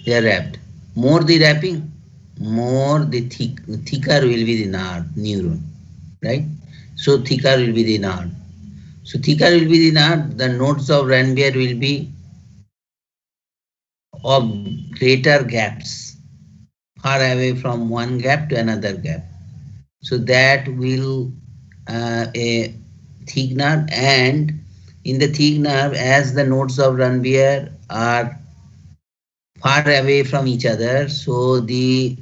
They are wrapped. More the wrapping, more the thicker will be the neuron, right? So thicker will be the node. So thicker will be the node. The nodes of Ranvier will be of greater gaps, far away from one gap to another gap. So that will a thick nerve, and in the thick nerve, as the nodes of Ranvier are far away from each other, so the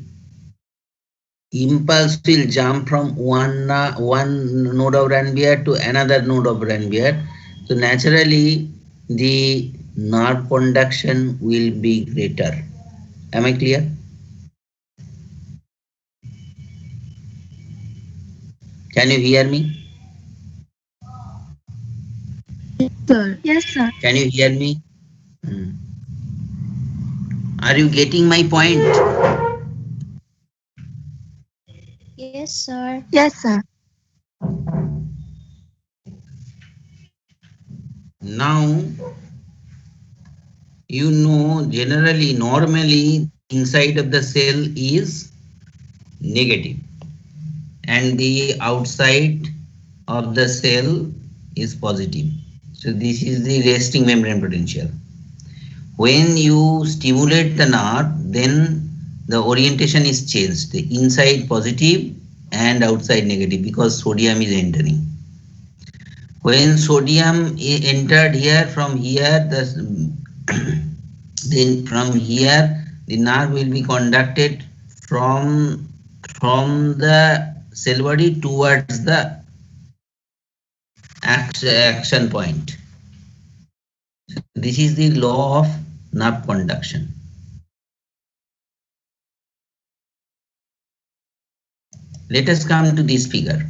impulse will jump from one node of Ranvier to another node of Ranvier. So naturally, the nerve conduction will be greater. Am I clear? Can you hear me? Sir. Yes, sir. Can you hear me? Hmm. Are you getting my point? Yes, sir. Yes, sir. Now, you know, generally, normally, the inside of the cell is negative, and the outside of the cell is positive. So this is the resting membrane potential. When you stimulate the nerve, then the orientation is changed. The inside positive and outside negative because sodium is entering. When sodium entered here, from here, then from here the nerve will be conducted from the cell body towards the action point. So this is the law of nerve conduction. Let us come to this figure.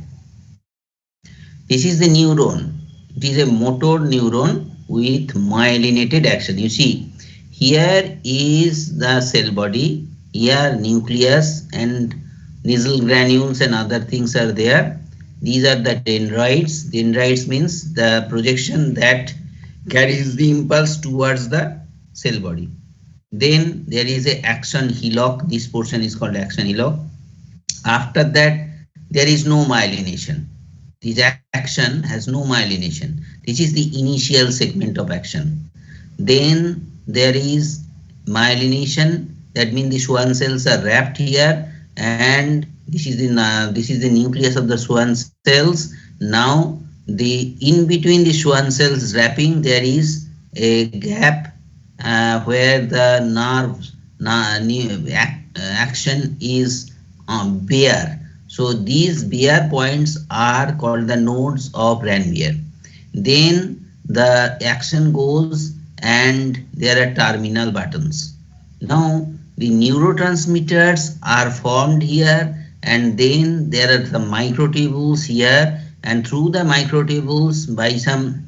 This is the neuron. It is a motor neuron with myelinated action. You see, here is the cell body, here nucleus and nasal granules and other things are there. These are the dendrites. Dendrites means the projection that carries the impulse towards the cell body. Then there is a action hillock. This portion is called action hillock. After that, there is no myelination. This action has no myelination. This is the initial segment of action. Then there is myelination. That means the Schwann cells are wrapped here, and this is the nucleus of the Schwann cells. Now the in between the Schwann cells wrapping there is a gap where the action is bare. So these bare points are called the nodes of Ranvier. Then the action goes and there are terminal buttons. Now the neurotransmitters are formed here, and then there are the microtubules here, and through the microtubules by some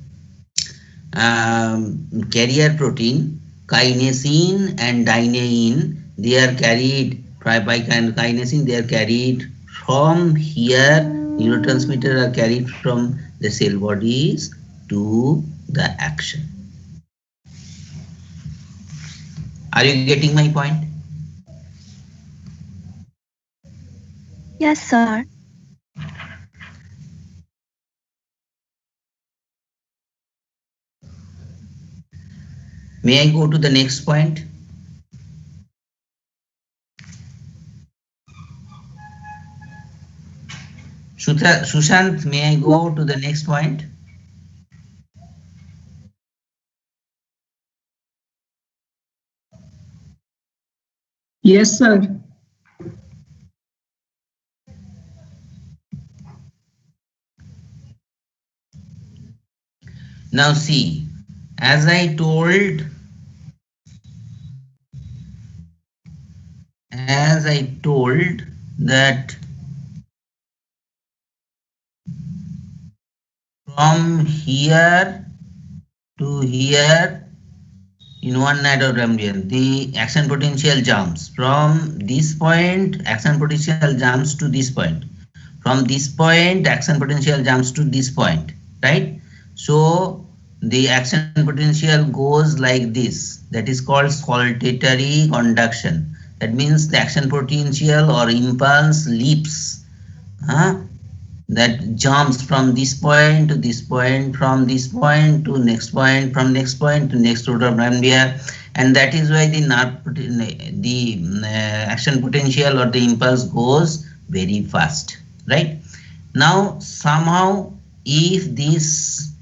carrier protein, kinesin and dynein, they are carried by kinesin, they are carried from here, neurotransmitters are carried from the cell bodies to the action. Are you getting my point? Yes, sir. May I go to the next point? Sushant, may I go to the next point? Yes, sir. Now see, as I told, that from here to here in one nitrogambian, the action potential jumps from this point, action potential jumps to this point. From this point, action potential jumps to this point, right? So the action potential goes like this. That is called saltatory conduction. That means the action potential or impulse leaps, that jumps from this point to this point, from this point to next point, from next point to next root of Ranvier, and that is why the action potential or the impulse goes very fast, right? Now somehow if this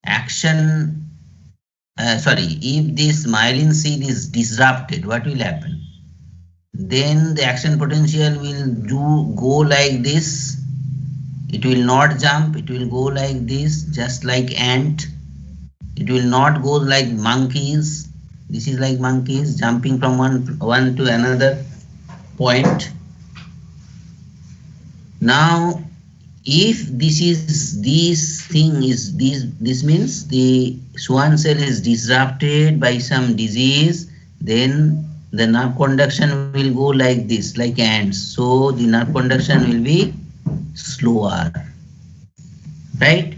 action if this myelin seed is disrupted, what will happen? Then the action potential will go like this. It will not jump, it will go like this, just like ant. It will not go like monkeys. This is like monkeys jumping from one to another point. Now if this means the Schwann cell is disrupted by some disease, then the nerve conduction will go like this, like ants. So the nerve conduction will be slower, right?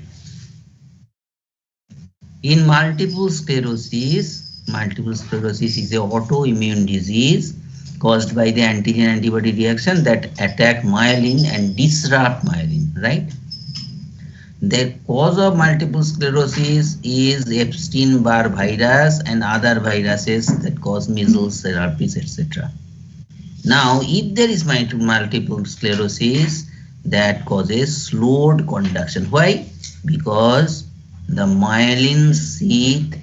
In multiple sclerosis is a autoimmune disease caused by the antigen-antibody reaction that attack myelin and disrupt myelin, right? The cause of multiple sclerosis is Epstein-Barr virus and other viruses that cause measles, herpes, etc. Now, if there is multiple sclerosis, that causes slowed conduction. Why? Because the myelin sheath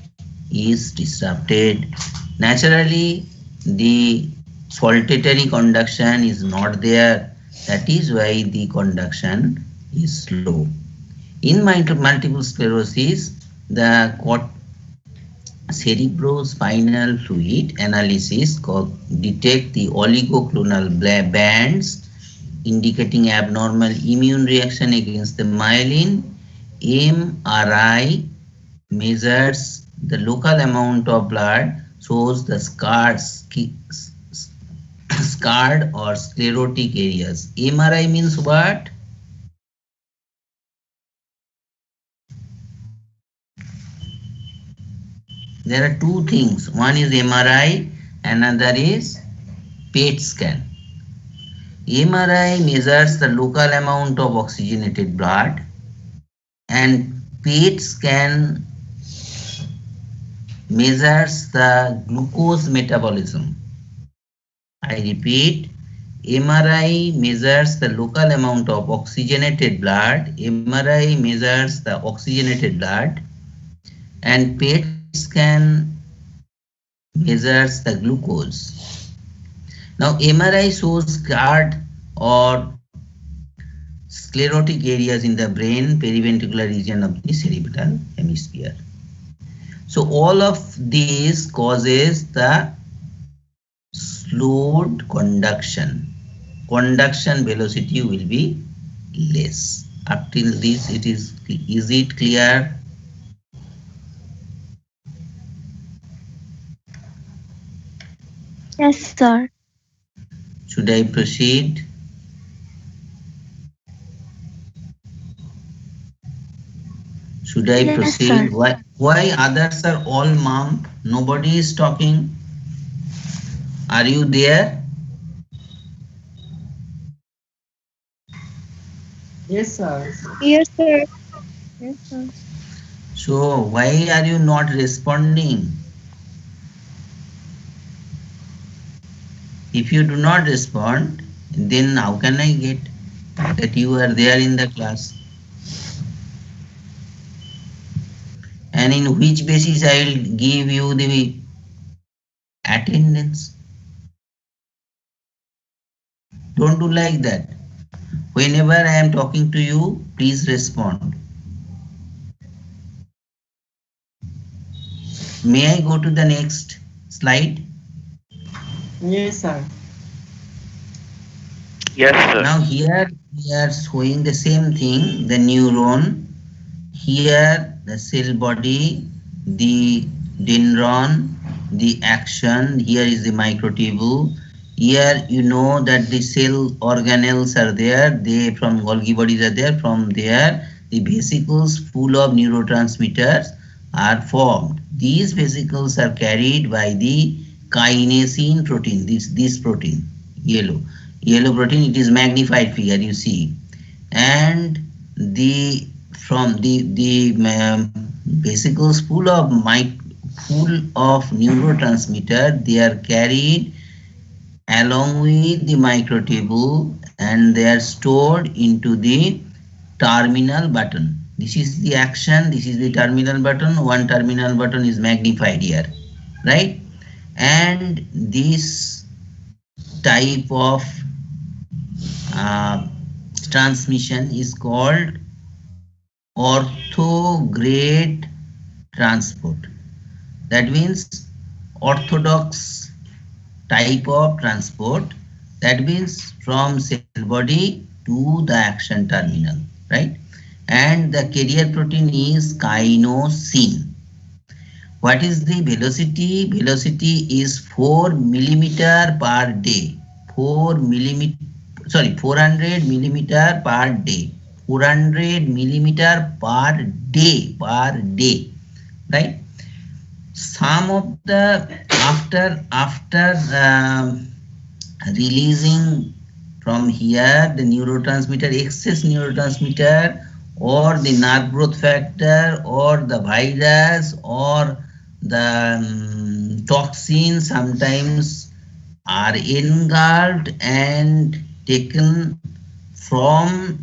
is disrupted. Naturally, the saltatory conduction is not there. That is why the conduction is slow. In multiple sclerosis, the cerebrospinal fluid analysis detect the oligoclonal bands indicating abnormal immune reaction against the myelin. MRI measures the local amount of blood, shows the scarred or sclerotic areas. MRI means what? There are two things. One is MRI, another is PET scan. MRI measures the local amount of oxygenated blood, and PET scan measures the glucose metabolism. I repeat, MRI measures the local amount of oxygenated blood, MRI measures the oxygenated blood, and PET scan measures the glucose. Now MRI shows scarred or sclerotic areas in the brain, periventricular region of the cerebral hemisphere. So all of these causes the slowed conduction. Conduction velocity will be less. Up till this, is it clear? Yes, sir. Should I proceed? Should I Yes, proceed? sir. Why others are all mum? Nobody is talking. Are you there? Yes, sir. Yes, sir. Yes, sir. So why are you not responding? If you do not respond, then how can I get that you are there in the class? And in which basis I will give you the attendance? Don't do like that. Whenever I am talking to you, please respond. May I go to the next slide? Yes, sir. Yes, sir. Now here we are showing the same thing, the neuron. Here the cell body, the dendron, the action. Here is the microtubule. Here you know that the cell organelles are there. They from Golgi bodies are there. From there the vesicles full of neurotransmitters are formed. These vesicles are carried by the kinesin protein, this protein, yellow protein. It is magnified figure, you see. And the from the vesicles full of neurotransmitter, they are carried along with the microtubule, and they are stored into the terminal button. This is the action, this is the terminal button. One terminal button is magnified here, right? And this type of uh, transmission is called orthograde transport. That means orthodox type of transport, that means from cell body to the action terminal, right? And the carrier protein is kinesin. What is the velocity? Velocity is 4 millimeter per day. 400 millimeter per day. 400 millimeter per day, right? Some of the after releasing from here the neurotransmitter, excess neurotransmitter, or the nerve growth factor, or the virus, or the toxin sometimes are engulfed and taken from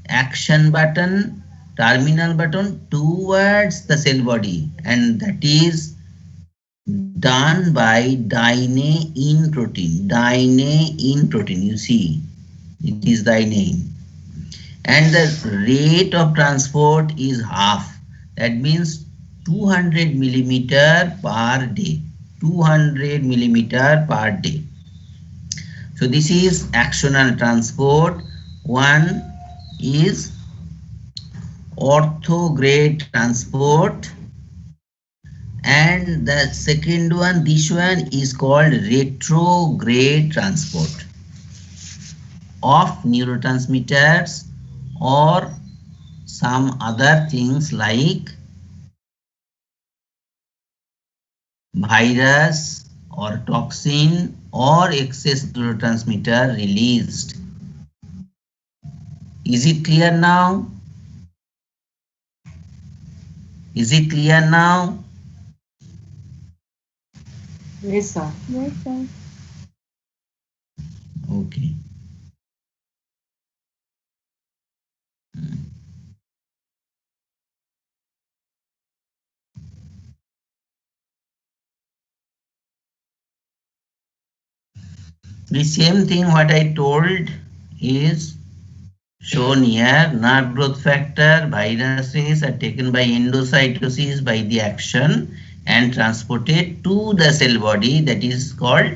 action button, terminal button, towards the cell body, and that is done by dynein protein. Dynein protein, you see, it is dynein. And the rate of transport is half. That means 200 millimeter per day. 200 millimeter per day. So this is axonal transport. One is orthograde transport, and the second one, this one is called retrograde transport of neurotransmitters or some other things like virus or toxin or excess neurotransmitter released. Is it clear now? Is it clear now? Yes, sir. Yes, sir. Okay. The same thing what I told is shown here. Nerve growth factor, viruses are taken by endocytosis by the action and transported to the cell body, that is called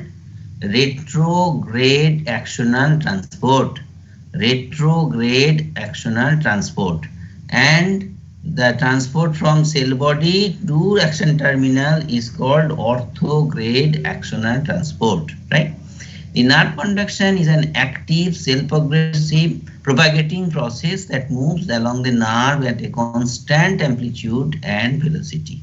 retrograde axonal transport. Retrograde axonal transport. And the transport from cell body to action terminal is called orthograde axonal transport, right? The nerve conduction is an active, self-progressive propagating process that moves along the nerve at a constant amplitude and velocity.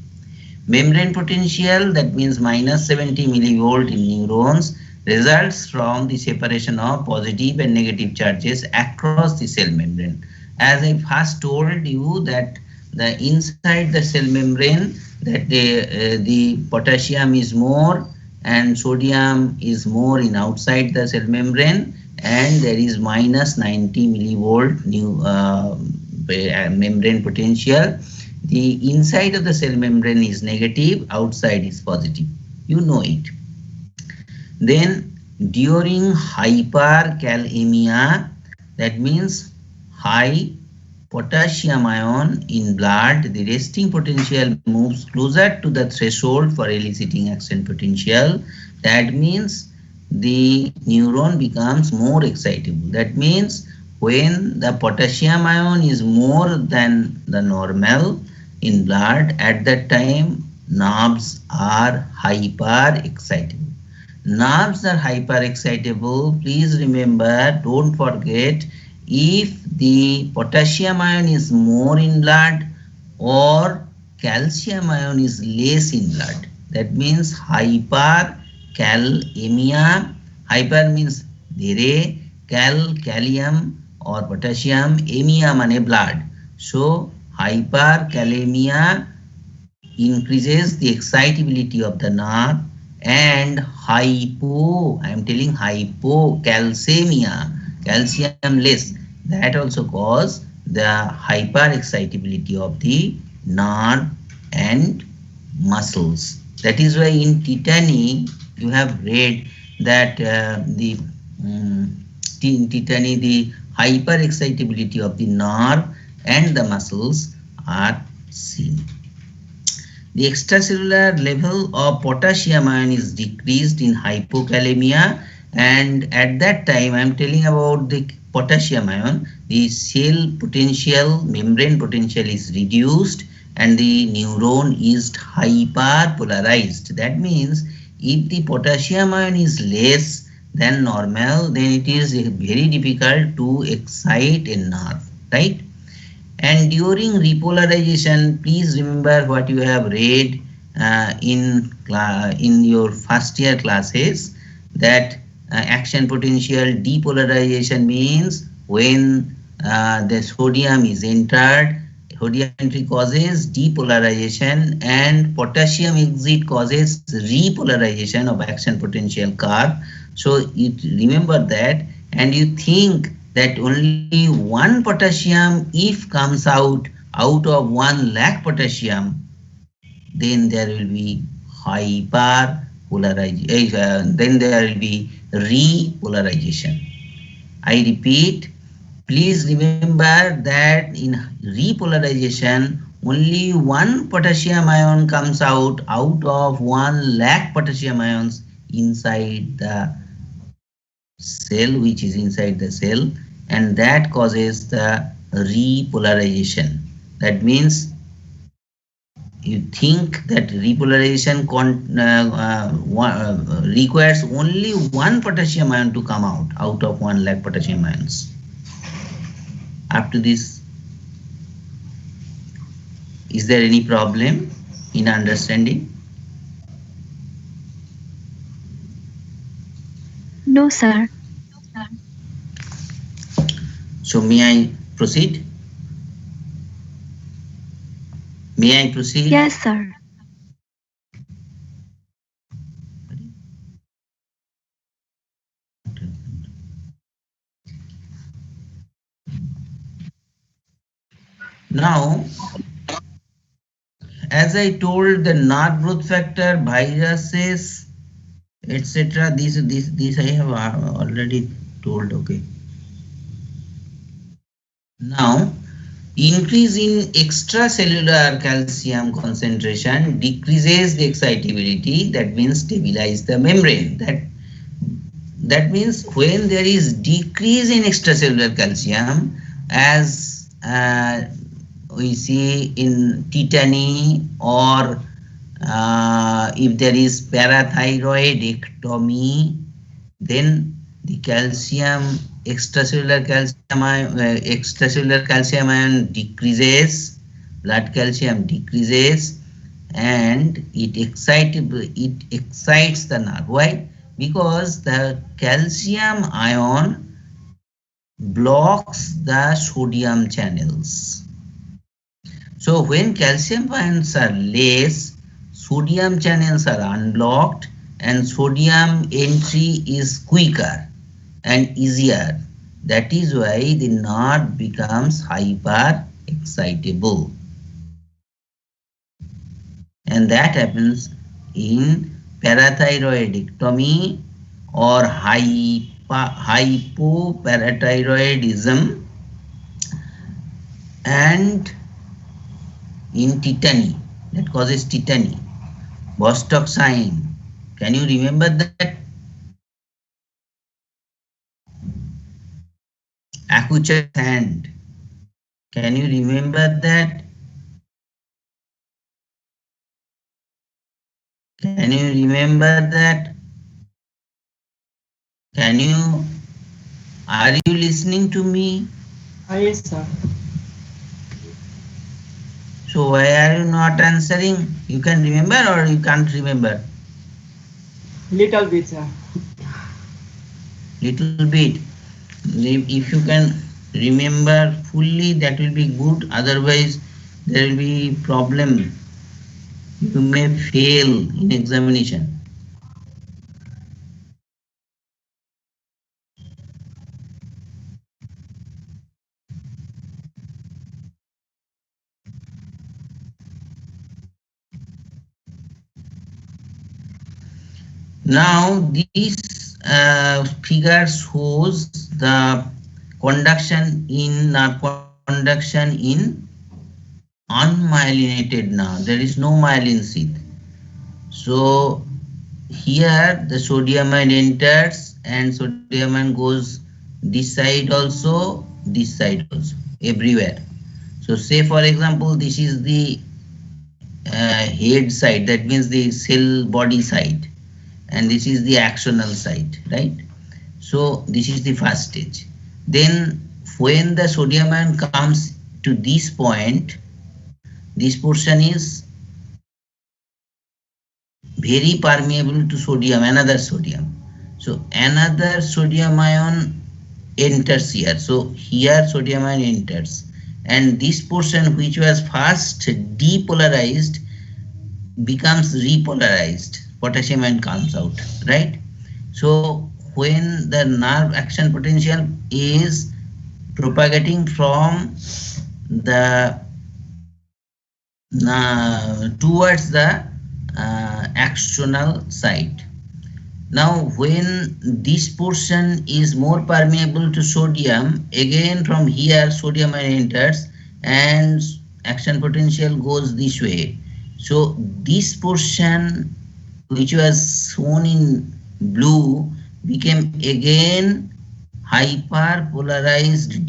Membrane potential, that means minus 70 millivolt in neurons, results from the separation of positive and negative charges across the cell membrane. As I first told you that the inside the cell membrane, that the potassium is more and sodium is more in outside the cell membrane, and there is minus 90 millivolt new membrane potential. The inside of the cell membrane is negative, outside is positive. You know it. Then during hyperkalemia, that means high potassium ion in blood, the resting potential moves closer to the threshold for eliciting action potential. That means the neuron becomes more excitable. That means when the potassium ion is more than the normal in blood, at that time nerves are hyper excitable. Nerves are hyper excitable. Please remember, don't forget, if the potassium ion is more in blood or calcium ion is less in blood. That means hyperkalemia. Hyper means dhere, kalium or potassium, emia mane blood. So hyperkalemia increases the excitability of the nerve, and I am telling hypocalcemia, calcium less, that also cause the hyperexcitability of the nerve and muscles. That is why in tetany you have read that in tetany the hyperexcitability of the nerve and the muscles are seen. The extracellular level of potassium ion is decreased in hypokalemia, and at that time I am telling about the potassium ion, the cell potential, membrane potential is reduced and the neuron is hyperpolarized. That means if the potassium ion is less than normal, then it is very difficult to excite a nerve, right? And during repolarization, please remember what you have read in your first year classes, that action potential depolarization means when the sodium is entered, sodium entry causes depolarization, and potassium exit causes repolarization of action potential curve. So you remember that, and you think that only one potassium if comes out of 1 lakh potassium, then there will be hyperpolarization, then there will be repolarization. I repeat, please remember that in repolarization only 1 potassium ion comes out of 1 lakh potassium ions inside the cell, which is inside the cell, and that causes the repolarization. That means you think that repolarization requires only 1 potassium ion to come out of 1 lakh potassium ions. Up to this, is there any problem in understanding? No, sir. So may I proceed? May I proceed? Yes, sir. Now, as I told, the nerve growth factor, viruses, etc. These I have already told. Okay. Now, increase in extracellular calcium concentration decreases the excitability. That means stabilize the membrane. That means when there is decrease in extracellular calcium, as we see in tetany, or if there is parathyroidectomy, then the calcium, extracellular calcium ion decreases, blood calcium decreases, and it excites the nerve. Why? Because the calcium ion blocks the sodium channels. So when calcium ions are less, sodium channels are unblocked and sodium entry is quicker and easier. That is why the nerve becomes hyper excitable. And that happens in parathyroidectomy or hypoparathyroidism, and in tetany, that causes tetany. Bostock sign, can you remember that? Acuchur's hand, can you remember that? Can you remember that? Are you listening to me? Yes, sir. So why are you not answering? You can remember or you can't remember? Little bit, sir. Little bit. If you can remember fully, that will be good. Otherwise, there will be problem. You may fail in examination. Now this figure shows the conduction in conduction in unmyelinated nerve. There is no myelin sheath. So here the sodium ion enters and sodium ion goes this side also, this side also, everywhere. So say for example, this is the head side, that means the cell body side, and this is the axonal side, right? So this is the first stage. Then when the sodium ion comes to this point, this portion is very permeable to sodium, another sodium. So another sodium ion enters here. So here sodium ion enters, and this portion which was first depolarized becomes repolarized. Potassium ion comes out, right? So when the nerve action potential is propagating from the towards the axonal side. Now when this portion is more permeable to sodium, again from here sodium ion enters and action potential goes this way. So this portion which was shown in blue became again hyperpolarized,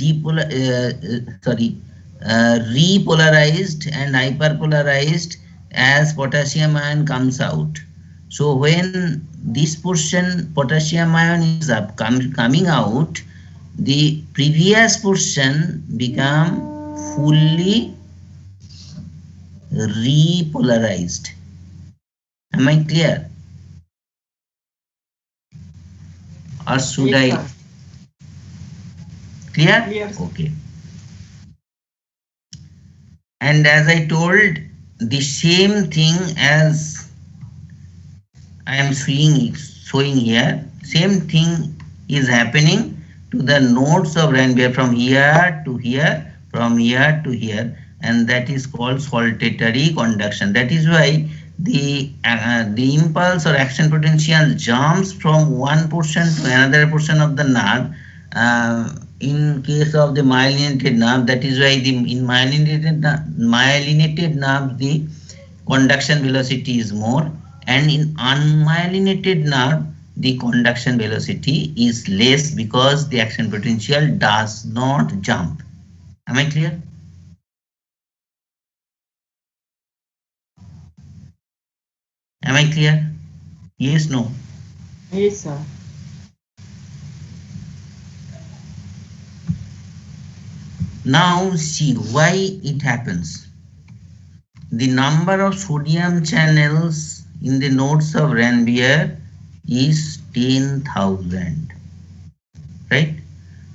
repolarized and hyperpolarized as potassium ion comes out. So when this portion potassium ion is coming out, the previous portion become fully repolarized. Am I clear? Or should Yes, I? sir. Clear? Clear, sir. Okay. And as I told, the same thing as I am showing here, same thing is happening to the nodes of Ranvier from here to here, from here to here, and that is called saltatory conduction. That is why the impulse or action potential jumps from one portion to another portion of the nerve. In case of the myelinated nerve, that is why in myelinated nerve the conduction velocity is more, and in unmyelinated nerve the conduction velocity is less because the action potential does not jump. Am I clear? Am I clear? Yes, no? Yes, sir. Now see why it happens. The number of sodium channels in the nodes of Ranvier is 10,000, right?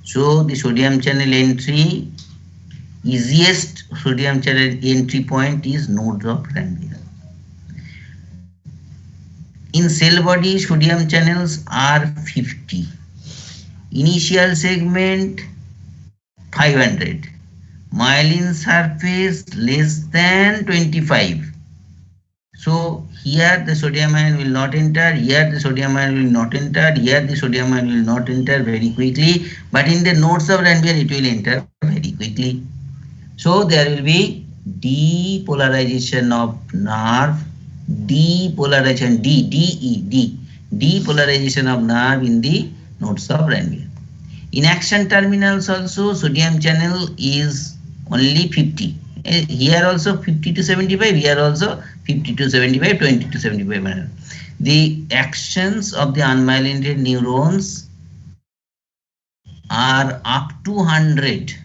So the sodium channel entry, easiest sodium channel entry point is nodes of Ranvier. In cell body, sodium channels are 50. Initial segment 500. Myelin surface less than 25. So here the sodium ion will not enter, here the sodium ion will not enter, here the sodium ion will not enter very quickly, but in the nodes of Ranvier it will enter very quickly. So there will be depolarization of nerve, depolarization of nerve in the nodes of Ranvier. In action terminals also sodium channel is only 50. Here also 50 to 75, here also 50 to 75, 20 to 75. The actions of the unmyelinated neurons are up to 100.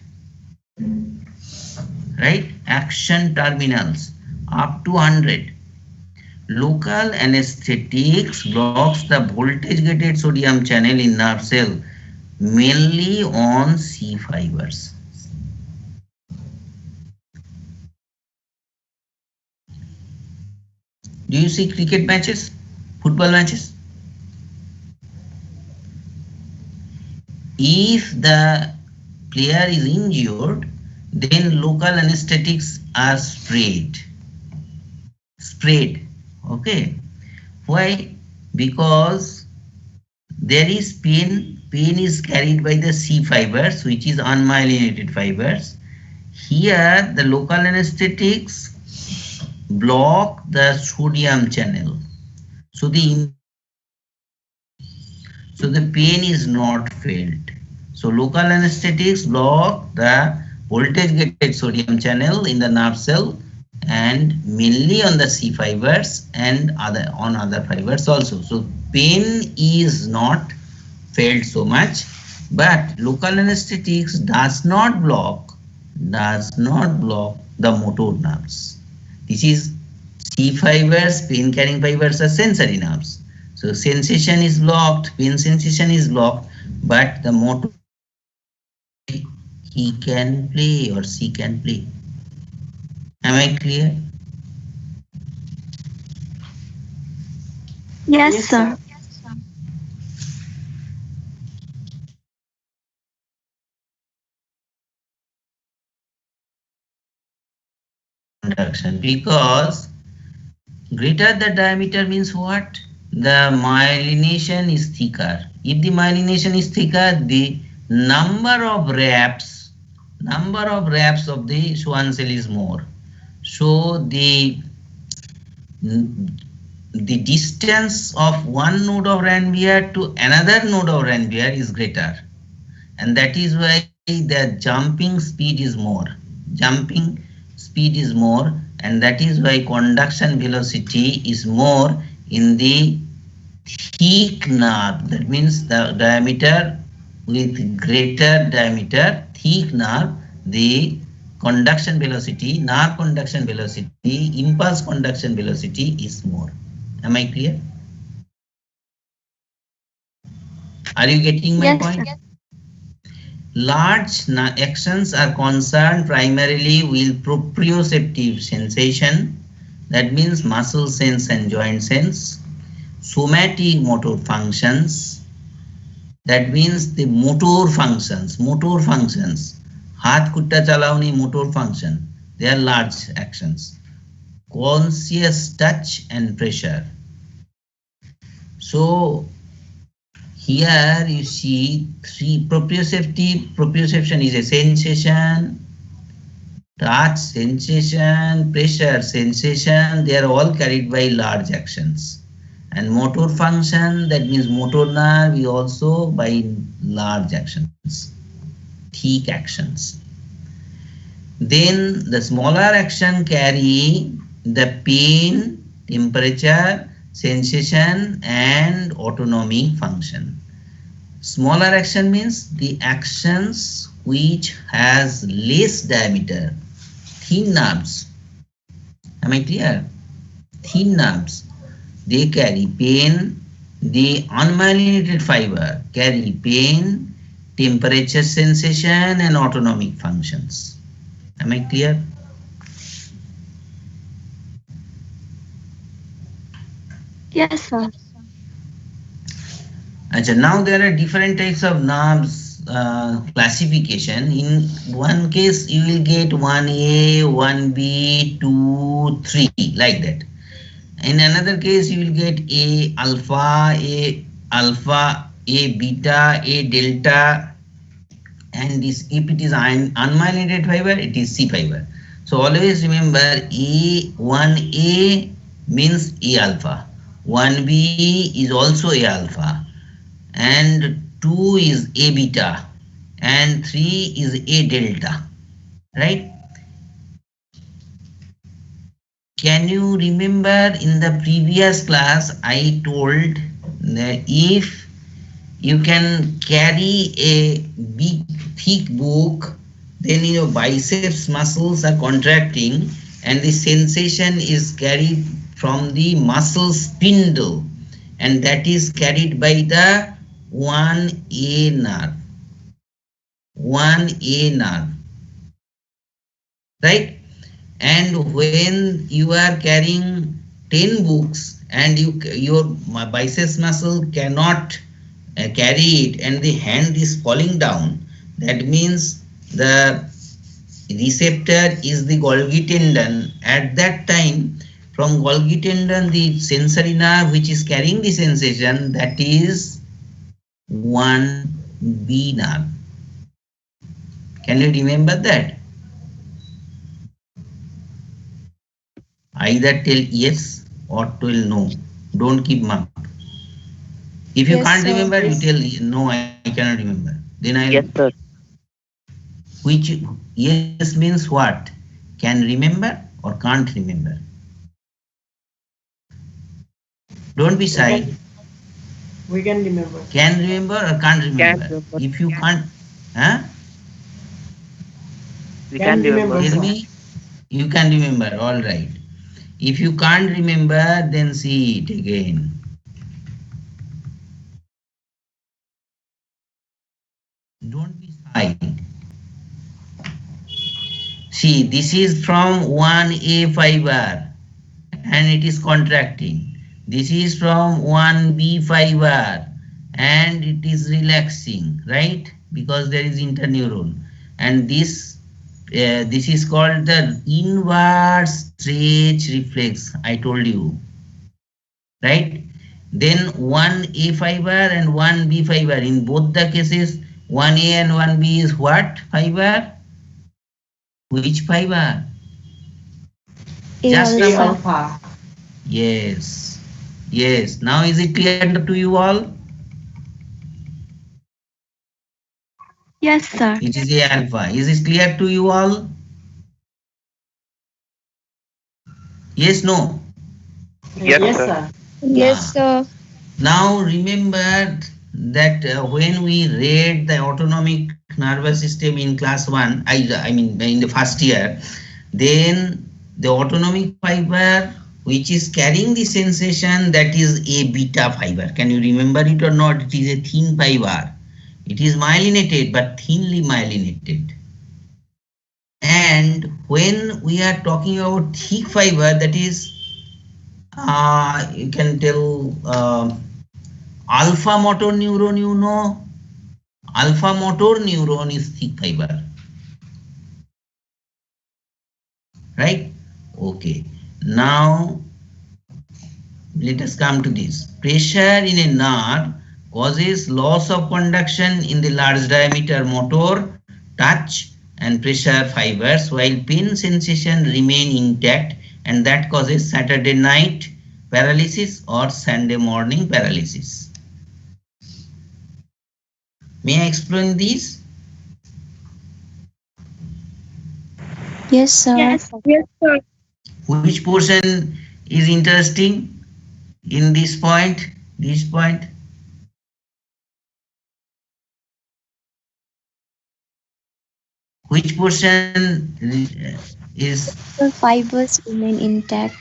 right? Action terminals up to 100. Local anesthetics blocks the voltage gated sodium channel in nerve cell mainly on C fibers. Do you see cricket matches, football matches? If the player is injured, then local anesthetics are sprayed. Okay. Why? Because there is pain is carried by the C fibers, which is unmyelinated fibers. Here the local anesthetics block the sodium channel, so the pain is not felt. So local anesthetics block the voltage gated sodium channel in the nerve cell and mainly on the C fibers and other fibers also. So pain is not felt so much, but local anesthetics does not block the motor nerves. This is C fibers, pain carrying fibers are sensory nerves. So sensation is blocked, pain sensation is blocked, but the motor he can play or she can play. Am I clear? Yes, Yes, sir. sir. Conduction, because greater the diameter means what? The myelination is thicker. If the myelination is thicker, the number of wraps of the Schwann cell is more. So the distance of one node of Ranvier to another node of Ranvier is greater, and that is why the jumping speed is more, and that is why conduction velocity is more in the thick nerve. That means the diameter with greater diameter, thick nerve, the nerve conduction velocity, impulse conduction velocity is more. Am I clear? Are you getting my Yes, point? sir. Large actions are concerned primarily with proprioceptive sensation, that means muscle sense and joint sense, somatic motor functions, that means the motor functions, हाथ खुट्टा चलाउने motor function, they are large actions, conscious touch and pressure. So here you see three proprioception is a sensation, touch sensation, pressure sensation, they are all carried by large actions. And motor function, that means motor nerve, is also by large actions, thick actions. Then the smaller action carry the pain, temperature, sensation and autonomic function. Smaller action means the actions which has less diameter, thin nerves. Am I clear? Thin nerves, they carry pain, the unmyelinated fiber carry pain, temperature sensation and autonomic functions. Am I clear? Yes, sir. Now there are different types of nerves classification. In one case you will get 1A, 1B, 2, 3 like that. In another case you will get A alpha, A beta, A delta, and this if it is unmyelinated fiber, it is C fiber. So always remember A1A means A alpha, 1B is also A alpha, and 2 is A beta, and 3 is A delta, right? Can you remember in the previous class I told that if you can carry a big thick book then your biceps muscles are contracting and the sensation is carried from the muscle spindle, and that is carried by the 1A nerve. 1A nerve, right? And when you are carrying 10 books and your biceps muscle cannot carry it and the hand is falling down, that means the receptor is the Golgi tendon. At that time, from Golgi tendon, the sensory nerve which is carrying the sensation, that is 1B nerve. Can you remember that? Either tell yes or tell no. Don't keep mark. If you Yes, can't sir. remember, you Yes. tell no, I cannot remember. Then I Yes, sir. which yes means what? Can remember or can't remember? Don't be We shy. can, we can remember. Can remember or can't Can remember? remember. If you can't, huh? We Can can remember, remember. Tell sir. me. You can remember. All right. If you can't remember, then see it again. Don't be shy. See, this is from 1A fiber and it is contracting. This is from 1B fiber and it is relaxing, right? Because there is interneuron. And this is called the inverse stretch reflex, I told you, right? Then 1A fiber and 1B fiber. In both the cases, 1A and 1B is what fiber? Which fiber? A Just A now. alpha. alpha. Yes. Yes. Now is it clear to you all? Yes, sir. It is A alpha. Is it clear to you all? Yes, no. Yes, Yes, sir. sir. Yes, sir. Now remember that when we read the autonomic nervous system in class 1, I mean in the first year, then the autonomic fiber which is carrying the sensation, that is a beta fiber. Can you remember it or not? It is a thin fiber. It is myelinated but thinly myelinated. And when we are talking about thick fiber, that is you can tell alpha motor neuron, you know. Alpha motor neuron is thick fiber, right? Okay. Now let us come to this. Pressure in a nerve causes loss of conduction in the large diameter motor, touch and pressure fibers, while pain sensation remain intact, and that causes Saturday night paralysis or Sunday morning paralysis. May I explain this? Yes, sir. Yes, sir. Which portion is interesting in this point? This point? Which portion is The fibers remain intact.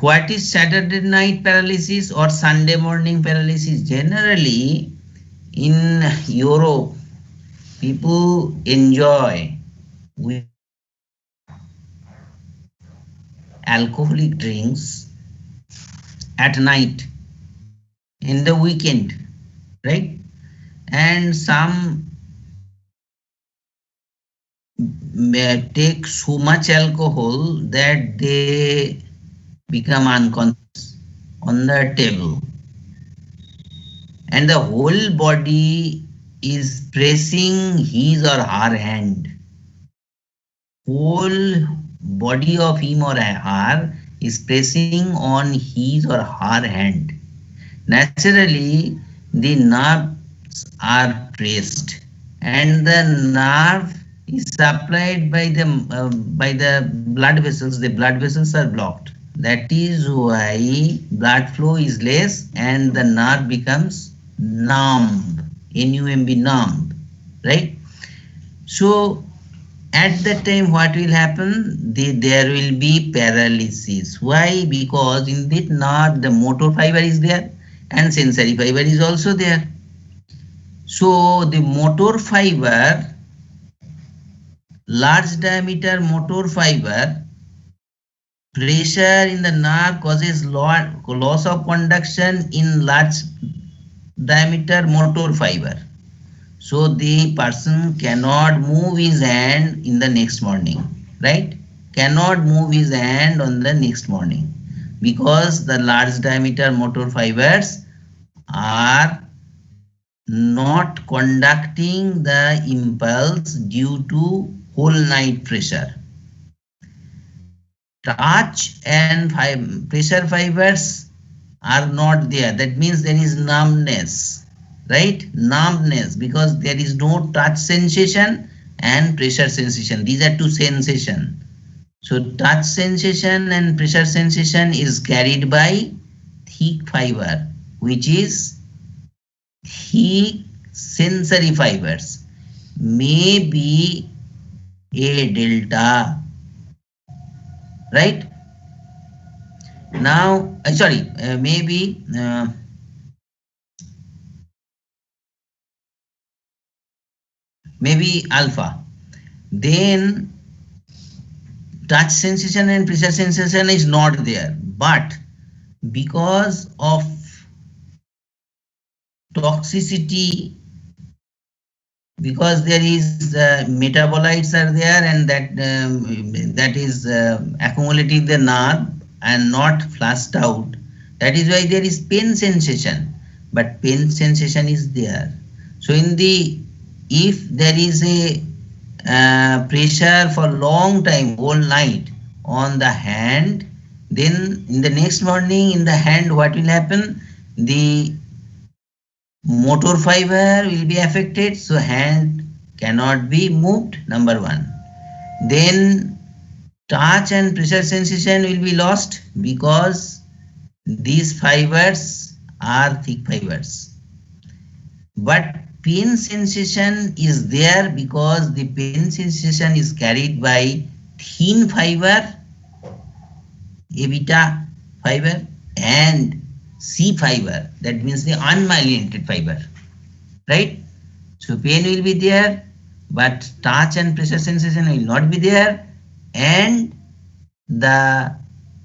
what is Saturday night paralysis or Sunday morning paralysis? Generally, in Europe, people enjoy with alcoholic drinks at night in the weekend, right? And some take so much alcohol that they become unconscious on the table, and the whole body is pressing his or her hand. Whole body of him or her is pressing on his or her hand. Naturally, the nerves are pressed, and the nerve is supplied by the blood vessels. The blood vessels are blocked. That is why blood flow is less and the nerve becomes numb. NUMB, numb, right? So at that time what will happen? There will be paralysis. Why? Because in that nerve the motor fiber is there and sensory fiber is also there. So the motor fiber, large diameter motor fiber, pressure in the nerve causes loss of conduction in large diameter motor fiber. So the person cannot move his hand in the next morning, right? Cannot move his hand on the next morning because the large diameter motor fibers are not conducting the impulse due to whole night pressure. Touch and pressure fibers are not there. That means there is numbness, right? Numbness, because there is no touch sensation and pressure sensation. These are two sensations. So touch sensation and pressure sensation is carried by thick fiber, which is thick sensory fibers. Maybe A delta, right? Now, sorry, maybe alpha. Then touch sensation and pressure sensation is not there, but because of toxicity, because there is metabolites are there and that is accumulating the nerve and not flushed out. That is why there is pain sensation, but pain sensation is there. So if there is a pressure for long time, whole night on the hand, then in the next morning in the hand what will happen? The motor fiber will be affected, so hand cannot be moved, number one. Then touch and pressure sensation will be lost because these fibers are thick fibers. But pain sensation is there because the pain sensation is carried by thin fiber, A beta fiber, and C fiber, that means the unmyelinated fiber, right? So pain will be there, but touch and pressure sensation will not be there, and the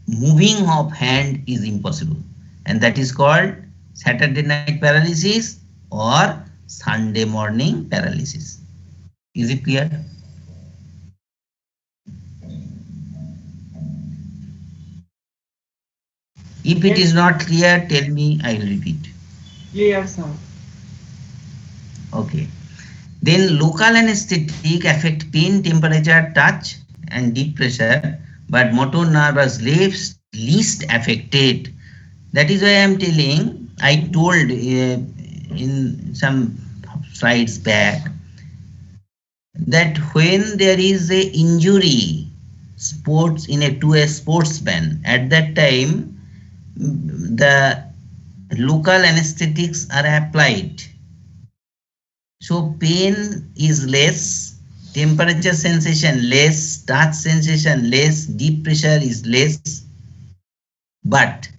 moving of hand is impossible, and that is called Saturday night paralysis or Sunday morning paralysis. Is it clear? If it is not clear, tell me, I will repeat. Clear, sir. Okay. Then local anesthetic affect pain, temperature, touch and deep pressure, but motor nerve is least affected. That is why I am telling, I told in some slides back that when there is a injury to a sportsman, at that time the local anesthetics are applied. So pain is less, temperature sensation less, touch sensation less, deep pressure is less, but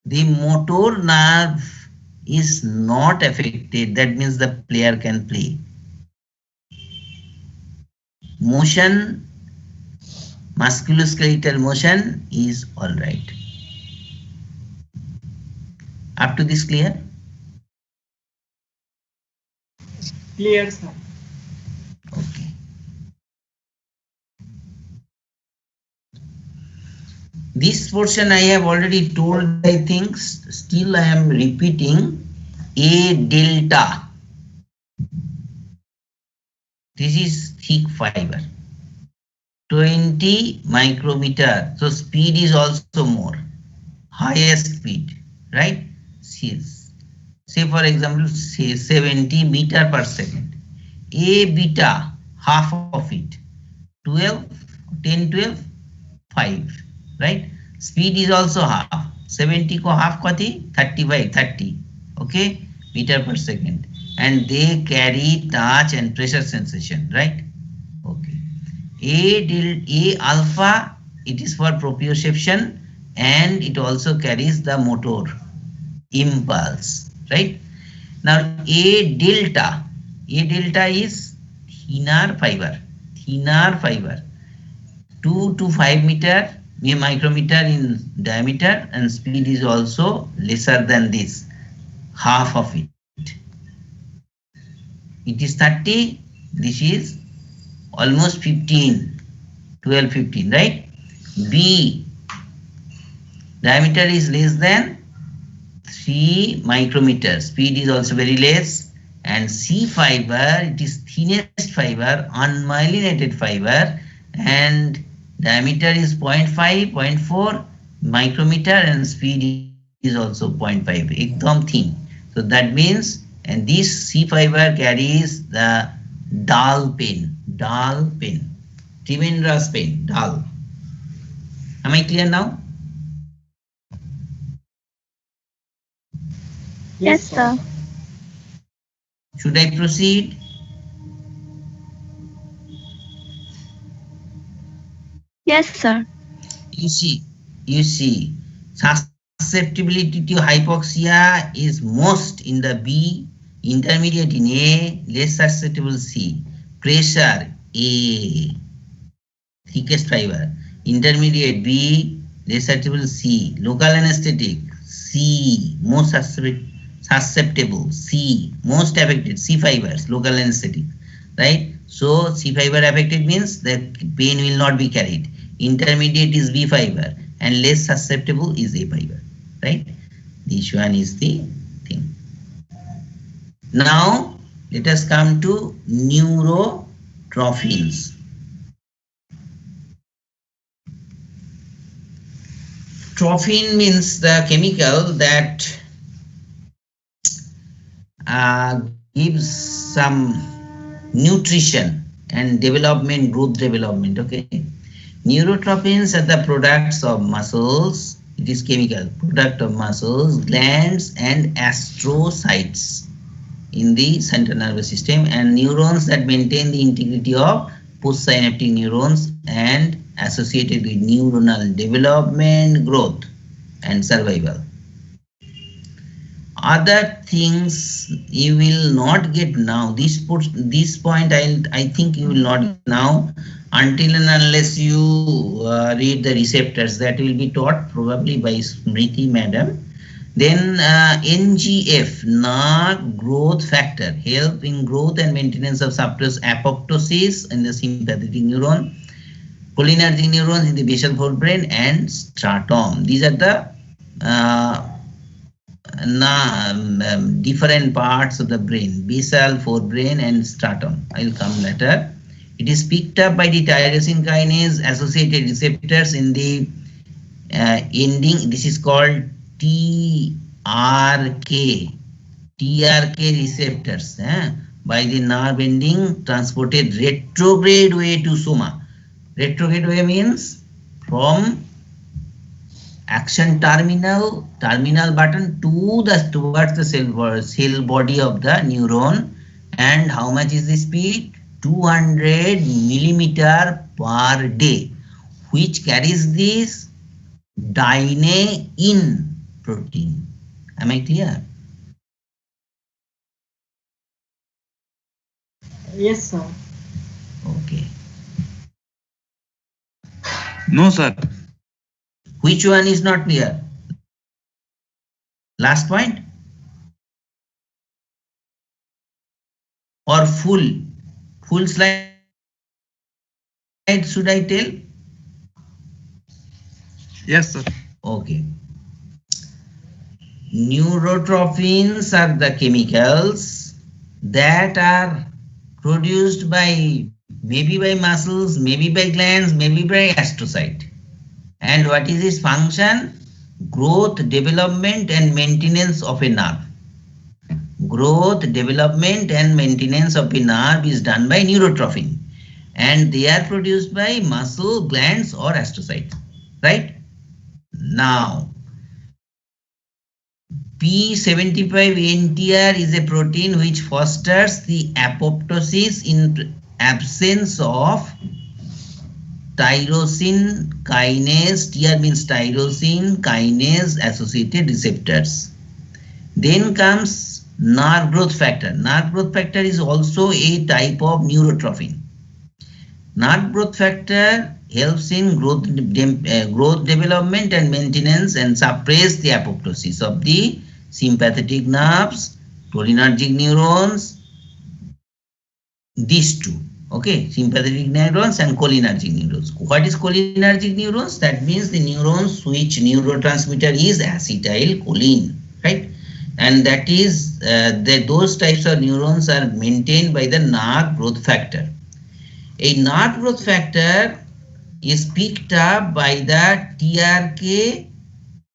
the motor nerve is not affected. That means the player can play. Motion, musculoskeletal motion is all right. Up to this clear? Clear, sir. Okay. This portion I have already told, I think, still I am repeating. A delta. This is thick fiber. 20 micrometer. So speed is also more. Highest speed, right? Say for example, say 70 meter per second. A beta, half of it. 12, 10, 12, 5, right? Speed is also half. 70 ko half kati? 30 by 30, okay? Meter per second. And they carry touch and pressure sensation, right? Okay. A alpha, it is for proprioception and it also carries the motor impulse, right? Now A delta is thinner fiber, 2 to 5 meter micrometer in diameter, and speed is also lesser than this, half of it. It is 30, this is almost 15, 12, 15, right? B diameter is less than 3 micrometers, speed is also very less, and C fiber, it is thinnest fiber, unmyelinated fiber, and diameter is 0.5, 0.4 micrometer, and speed is also 0.5, ekdam thin. So that means, and this C fiber carries the dull pain, tremendous pain, dull. Am I clear now? Yes, Yes, sir. sir. Should I proceed? Yes, sir. You see, you see, susceptibility to hypoxia is most in the B, intermediate in A, less susceptible C. Pressure A, thickest fiber. Intermediate B, less susceptible C. Local anesthetic C, most susceptible C, most affected C fibers, local anesthetic, right? So C fiber affected means the pain will not be carried. Intermediate is B fiber and less susceptible is A fiber, right? This one is the thing. Now let us come to neurotrophins. Trophin means the chemical that gives some nutrition and development, growth development. Okay. Neurotrophins are the products of muscles. It is chemical product of muscles, glands, and astrocytes in the central nervous system, and neurons that maintain the integrity of postsynaptic neurons and associated with neuronal development, growth, and survival. Other things you will not get now. This point I think you will not get now until and unless you read the receptors that will be taught probably by Smriti madam. Then NGF, nerve growth factor, help in growth and maintenance of apoptosis in the sympathetic neuron, cholinergic neurons in the basal forebrain, and stratum. These are the uh, different parts of the brain, basal, forebrain, and stratum. I'll come later. It is picked up by the tyrosine kinase associated receptors in the ending. This is called TRK. TRK receptors by the nerve ending transported retrograde way to soma. Retrograde way means from action terminal button to the towards the cell body of the neuron. And how much is the speed? 200 millimeter per day, which carries this dynein protein. Am I clear? Yes, sir. Okay. No, sir. Which one is not clear? Last point or full slide should I tell? Yes, sir. Okay. Neurotrophins are the chemicals that are produced by maybe by muscles, maybe by glands, maybe by astrocyte. And what is its function? Growth, development, and maintenance of a nerve. Growth, development, and maintenance of a nerve is done by neurotrophin, and they are produced by muscle, glands, or astrocytes. Right? Now, P75NTR is a protein which fosters the apoptosis in absence of tyrosine kinase, TR means tyrosine kinase associated receptors. Then comes nerve growth factor. Nerve growth factor is also a type of neurotrophin. Nerve growth factor helps in growth development and maintenance and suppress the apoptosis of the sympathetic nerves, cholinergic neurons, these two. Okay, sympathetic neurons and cholinergic neurons. What is cholinergic neurons? That means the neurons which neurotransmitter is acetylcholine, right? And that is those types of neurons are maintained by the nerve growth factor. A nerve growth factor is picked up by the TRK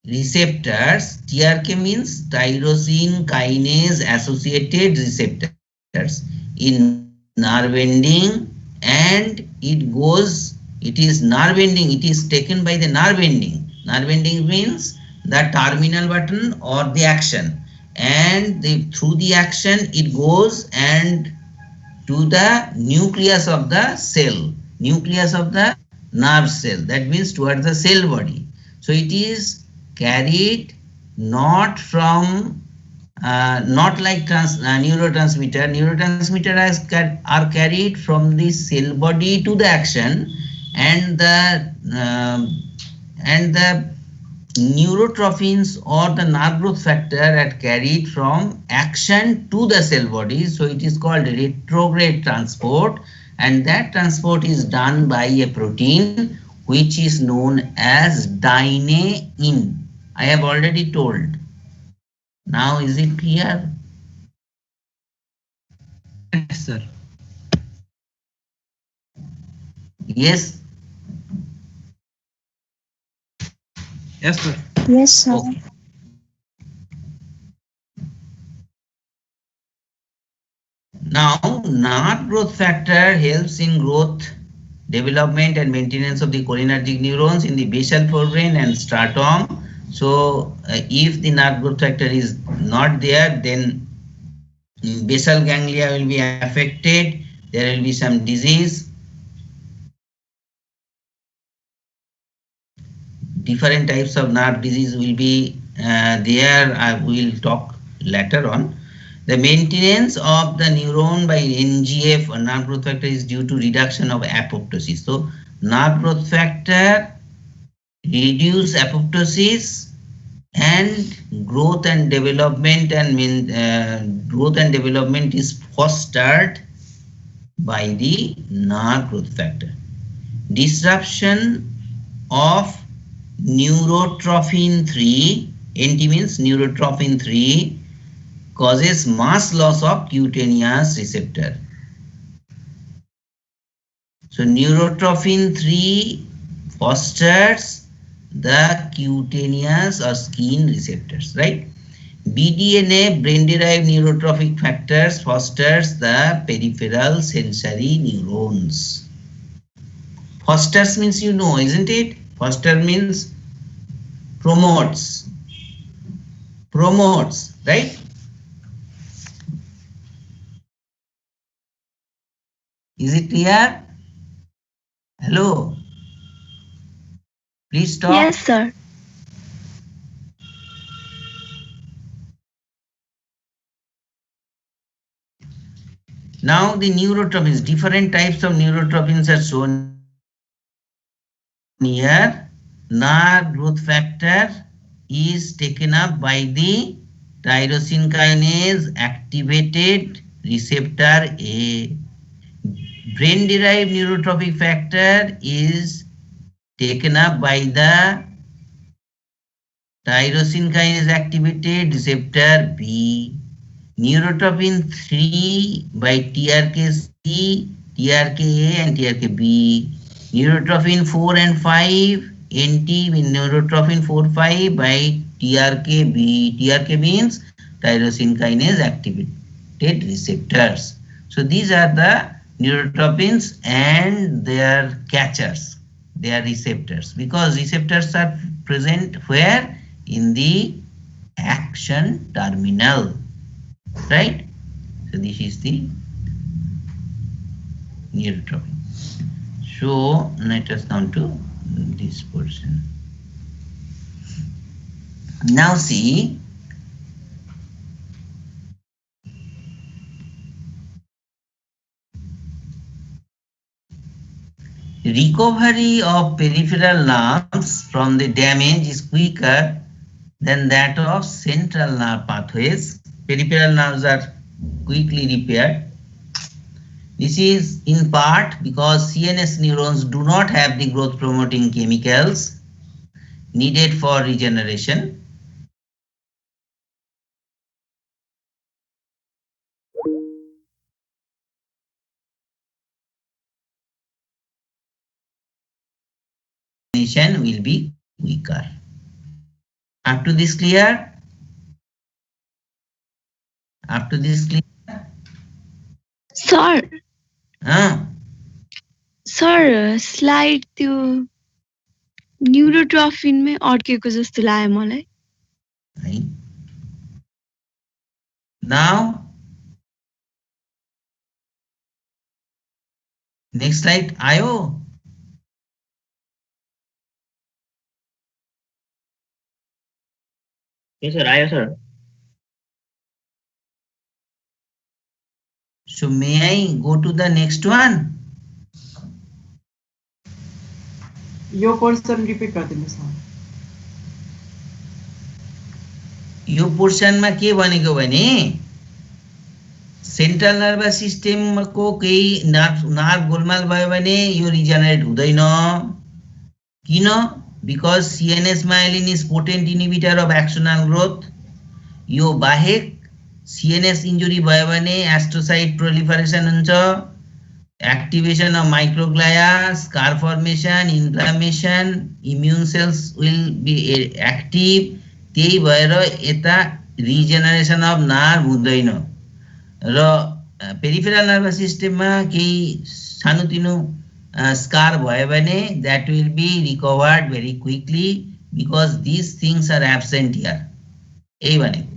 receptors. TRK means tyrosine kinase associated receptors in nerve ending, and it is nerve ending, it is taken by the nerve ending. Nerve ending means the terminal button or the action, and through the action it goes and to the nucleus of the cell, nucleus of the nerve cell, that means towards the cell body. So it is carried not from not like neurotransmitter. Neurotransmitter are carried from the cell body to the action, and the neurotrophins or the nerve growth factor are carried from action to the cell body. So it is called retrograde transport, and that transport is done by a protein which is known as dynein. I have already told. Now is it clear? Yes, sir. Yes. Yes, sir. Yes, sir. Okay. Now, nerve growth factor helps in growth, development and maintenance of the cholinergic neurons in the basal forebrain and stratum. So, if the nerve growth factor is not there, then basal ganglia will be affected. There will be some disease. Different types of nerve disease will be there. I will talk later on. The maintenance of the neuron by NGF or nerve growth factor is due to reduction of apoptosis. So, nerve growth factor reduce apoptosis, and growth and development is fostered by the nerve growth factor. Disruption of neurotrophin 3, NT means neurotrophin 3, causes mass loss of cutaneous receptor. So neurotrophin 3 fosters the cutaneous or skin receptors, right? BDNF, brain-derived neurotrophic factors, fosters the peripheral sensory neurons. Fosters means you know, isn't it? Foster means promotes, right? Is it clear? Hello? Please talk. Yes, sir. Now the neurotrophins, different types of neurotrophins are shown here. Nerve growth factor is taken up by the tyrosine kinase activated receptor A. Brain derived neurotrophic factor is taken up by the tyrosine kinase activated receptor B. Neurotrophin 3 by TRKC, TRKA and TRKB. Neurotrophin 4 and 5, NT means neurotrophin 4-5 by TRKB. TRK means tyrosine kinase activated receptors. So these are the neurotrophins and their catchers, their receptors, because receptors are present where? In the action terminal. Right? So this is the neurotrophin. So let us come to this portion. Now see, recovery of peripheral nerves from the damage is quicker than that of central nerve pathways. Peripheral nerves are quickly repaired. This is in part because CNS neurons do not have the growth promoting chemicals needed for regeneration. Will be weaker. Up to this clear? Up to this clear? Sir, Huh? Sir slide त्यो न्युरोट्रोफिनमै अड्केको जस्तो लाग्यो मलाई. Right. Now, next slide, Ayo. Yes, sir. Ayo, sir. So may I go to the next one? Yo portion repeat गरिदिनुहोस् न. यो पोर्सनमा के भनेको भने central nervous सिस्टमको केही नर्भ गोलमाल भयो भने यो रिजेनरेट हुँदैन. किन? Because CNS myelin is potent inhibitor of axonal growth. यो बाहेक सीएनएस इन्जुरी भयो भने एस्ट्रोसाइट प्रोलिफरेसन हुन्छ, activation of microglia, scar formation, inflammation, immune cells will be active. त्यही भएर यता रिजेनरेसन अफ नर्भ हुँदैन. र पेरिफेरल नर्भस सिस्टममा केही सानोतिनो स्कार भयो भने that will be recovered very quickly because these things are absent here. यही भनेको.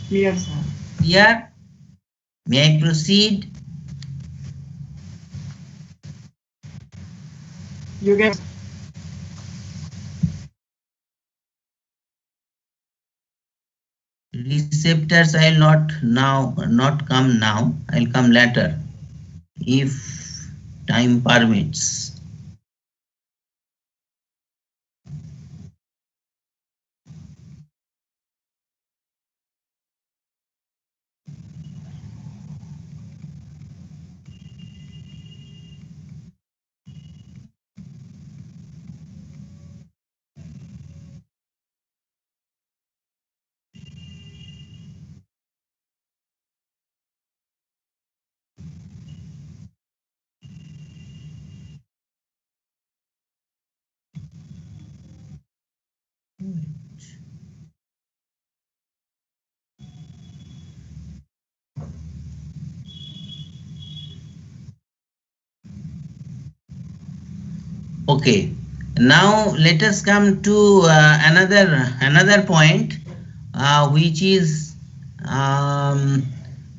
Clear sir. Clear? May I proceed? You get Receptors I will not come now. I'll come later if time permits. Okay, now let us come to another point, which is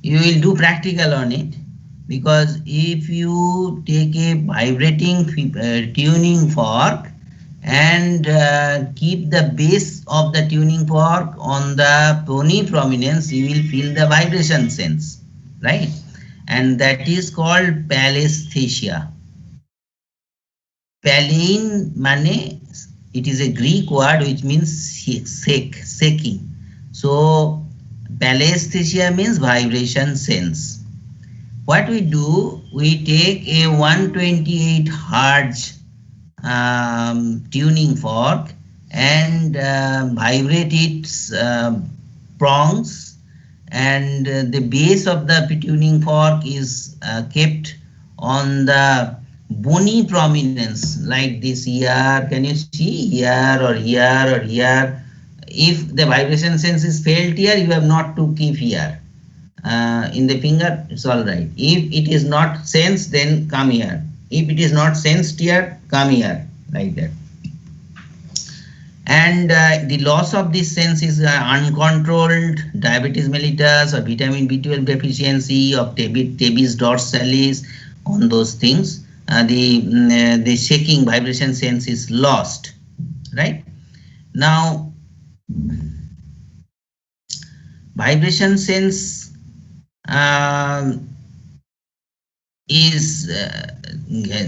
you will do practical on it, because if you take a vibrating tuning fork and keep the base of the tuning fork on the pony prominence, you will feel the vibration sense, right? And that is called palæsthesia. Palein mane, it is a Greek word which means shaking. So palæsthesia means vibration sense. What we do, we take a 128 Hertz tuning fork and vibrate its prongs, and the base of the tuning fork is kept on the bony prominence like this here. Can you see here or here or here? If the vibration sense is felt here, you have not to keep here. In the finger, it's all right. If it is not sensed, then come here. If it is not sensed here, come here, like that. And the loss of this sense is uncontrolled diabetes mellitus or vitamin B12 deficiency of tabes dorsalis, on those things. The shaking vibration sense is lost, right? Now, vibration sense is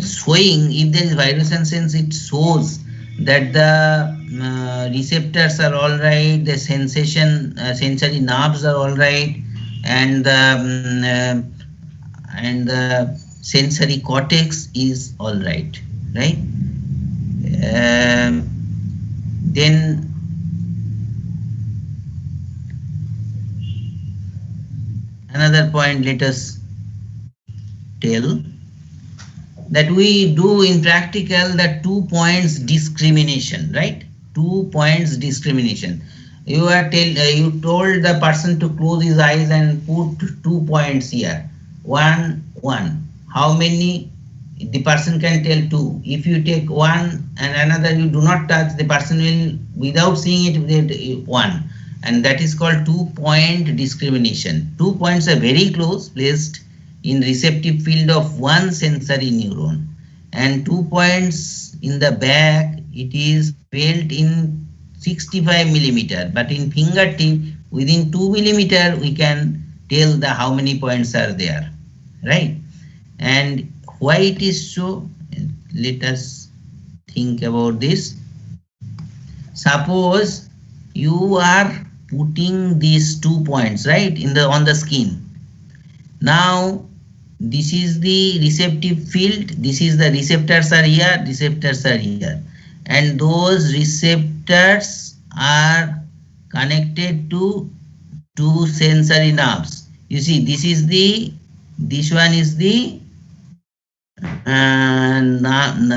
showing, if there is vibration sense, it shows that the receptors are all right, the sensation, sensory nerves are all right, and the sensory cortex is all right, right? Then another point, let us tell that we do in practical the 2 points discrimination, right? 2 points discrimination. You told the person to close his eyes and put 2 points here. 1, 1. How many? The person can tell 2. If you take 1 and another you do not touch, the person will, without seeing it, get 1. And that is called 2-point discrimination. 2 points are very close placed in receptive field of one sensory neuron, and 2 points in the back, it is felt in 65 millimeter, but in fingertip within 2 millimeter we can tell the how many points are there, right? And why it is so? Let us think about this. Suppose you are putting these 2 points, right, on the skin. Now this is the receptive field, this is the receptors are here, receptors are here, and those receptors are connected to 2 sensory nerves. You see, this one is the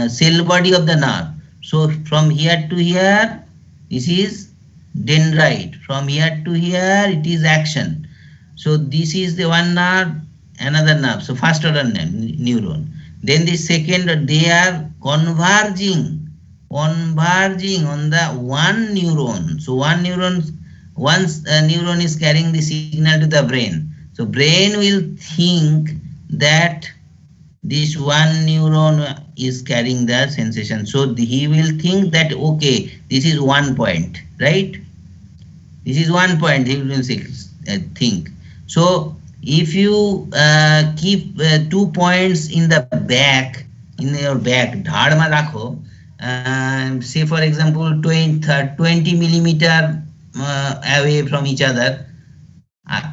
cell body of the nerve. So from here to here, this is dendrite. From here to here, it is action. So this is the one nerve, another nerve. So first order neuron. Then the second, they are converging on the one neuron. So one neuron is carrying the signal to the brain. So brain will think that this one neuron is carrying the sensation. So he will think that, okay, this is 1 point, right? This is 1 point, he will think. So if you keep 2 points in the back, in your back, dhadma rakho, say for example 20 millimeter away from each other,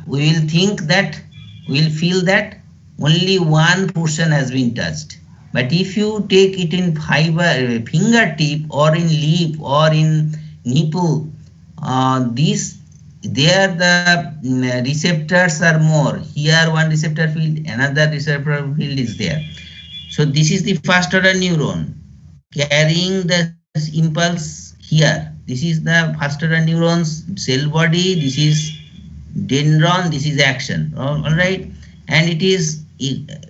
we will think that, we will feel that only one portion has been touched. But if you take it in fingertip or in lip or in nipple, there the receptors are more. Here one receptor field, another receptor field is there. So this is the first order neuron carrying the impulse here. This is the first order neurons cell body. This is dendron. This is action. All right, and it is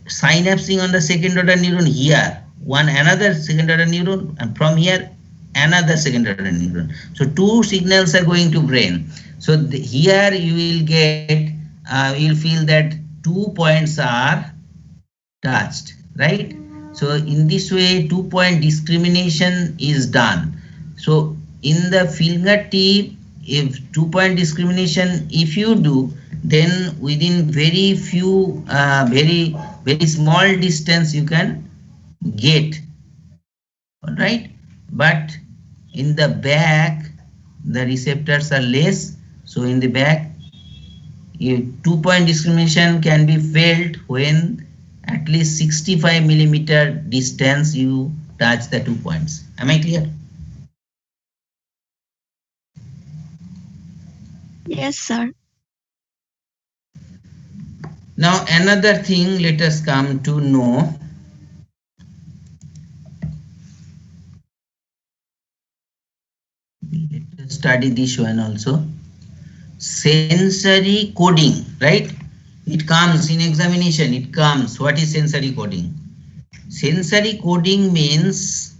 synapsing on the second order neuron here. Another second order neuron, and from here another second order neuron. So 2 signals are going to brain. So here you will get, you'll feel that 2 points are touched, right? So in this way, 2-point discrimination is done. So in the fingertip, if 2-point discrimination, if you do, then within very few, very small distance you can get, all right? But in the back, the receptors are less. So in the back, 2-point discrimination can be felt when at least 65 millimeter distance you touch the 2 points. Am I clear? Yes, sir. Now another thing, let us come to know. Let us study this one also. Sensory coding, right? It comes in examination, it comes. What is sensory coding? Sensory coding means